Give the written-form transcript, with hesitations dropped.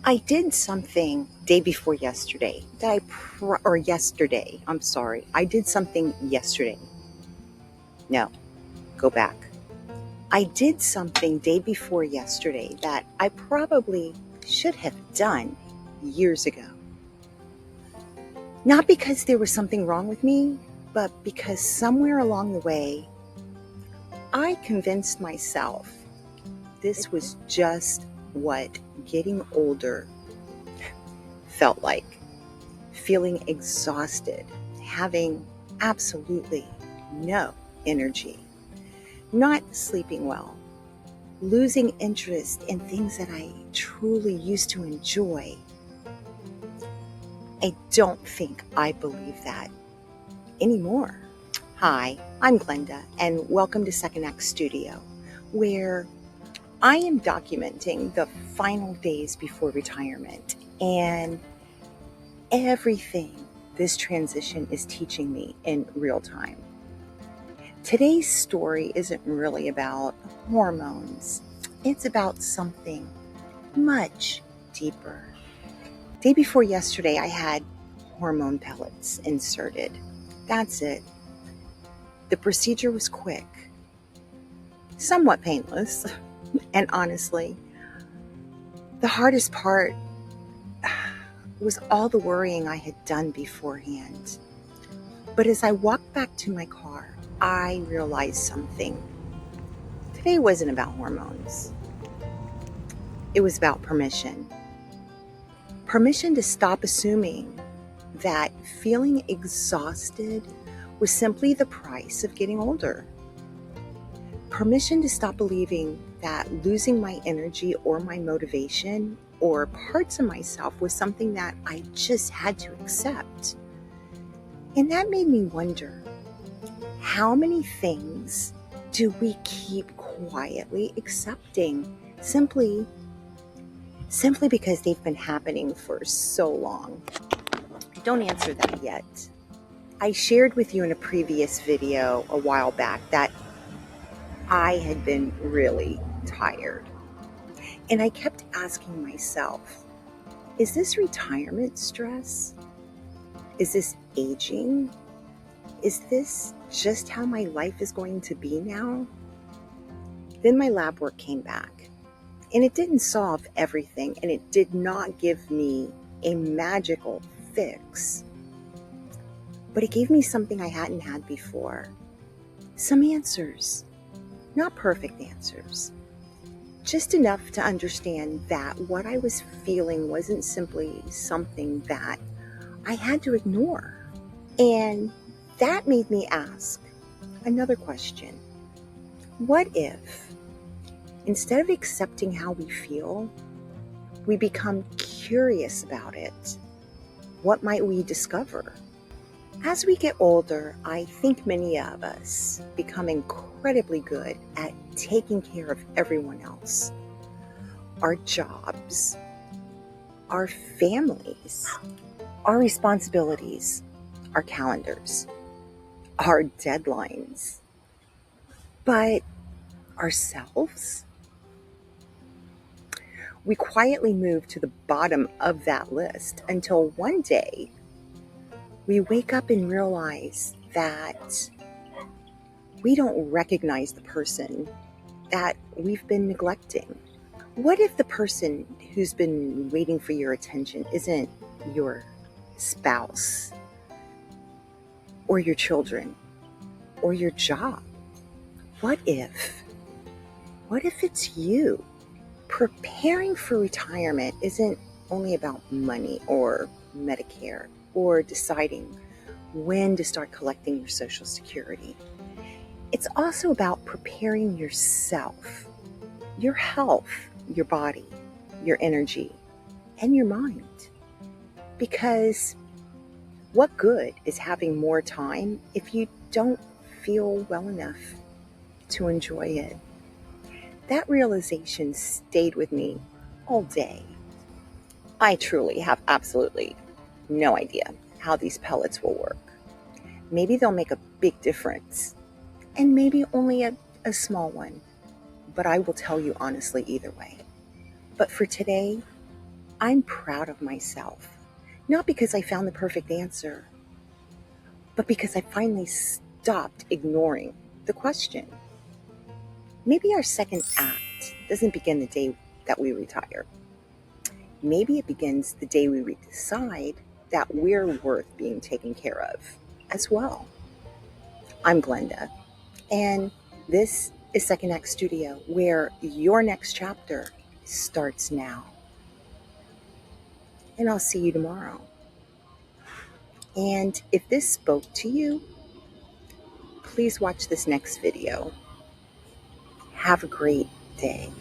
I did something day before yesterday yesterday. I'm sorry. I did something yesterday. No, go back. I did something day before yesterday that I probably should have done years ago. Not because there was something wrong with me, but because somewhere along the way, I convinced myself this was just what getting older felt like. Feeling exhausted, having absolutely no energy, not sleeping well, losing interest in things that I truly used to enjoy. I don't think I believe that anymore. Hi, I'm Glenda, and welcome to Second Act Studio, where I am documenting the final days before retirement and everything this transition is teaching me in real time. Today's story isn't really about hormones. It's about something much deeper. Day before yesterday, I had hormone pellets inserted. That's it. The procedure was quick, somewhat painless, and honestly, the hardest part was all the worrying I had done beforehand. But as I walked back to my car, I realized something. Today wasn't about hormones. It was about permission. Permission to stop assuming that feeling exhausted was simply the price of getting older. Permission to stop believing that losing my energy or my motivation or parts of myself was something that I just had to accept. And that made me wonder, how many things do we keep quietly accepting simply because they've been happening for so long? Don't answer that yet. I shared with you in a previous video a while back that I had been really tired. And I kept asking myself, is this retirement stress? Is this aging? Is this just how my life is going to be now? Then my lab work came back, and it didn't solve everything, and it did not give me a magical fix. But it gave me something I hadn't had before. Some answers. Not perfect answers. Just enough to understand that what I was feeling wasn't simply something that I had to ignore. And that made me ask another question. What if, instead of accepting how we feel, we become curious about it? What might we discover? As we get older, I think many of us become incredibly good at taking care of everyone else. Our jobs, our families, our responsibilities, our calendars, our deadlines. But ourselves? We quietly move to the bottom of that list until one day we wake up and realize that we don't recognize the person that we've been neglecting. What if the person who's been waiting for your attention isn't your spouse or your children or your job? What if it's you? Preparing for retirement isn't only about money or Medicare or deciding when to start collecting your Social Security. It's also about preparing yourself, your health, your body, your energy, and your mind. Because what good is having more time if you don't feel well enough to enjoy it? That realization stayed with me all day. I truly have absolutely no idea how these pellets will work. Maybe they'll make a big difference, and maybe only a small one, but I will tell you honestly either way. But for today, I'm proud of myself, not because I found the perfect answer, but because I finally stopped ignoring the question. Maybe our second act doesn't begin the day that we retire. Maybe it begins the day we decide that we're worth being taken care of as well. I'm Glenda, and this is Second Act Studio, where your next chapter starts now. And I'll see you tomorrow. And if this spoke to you, please watch this next video. Have a great day.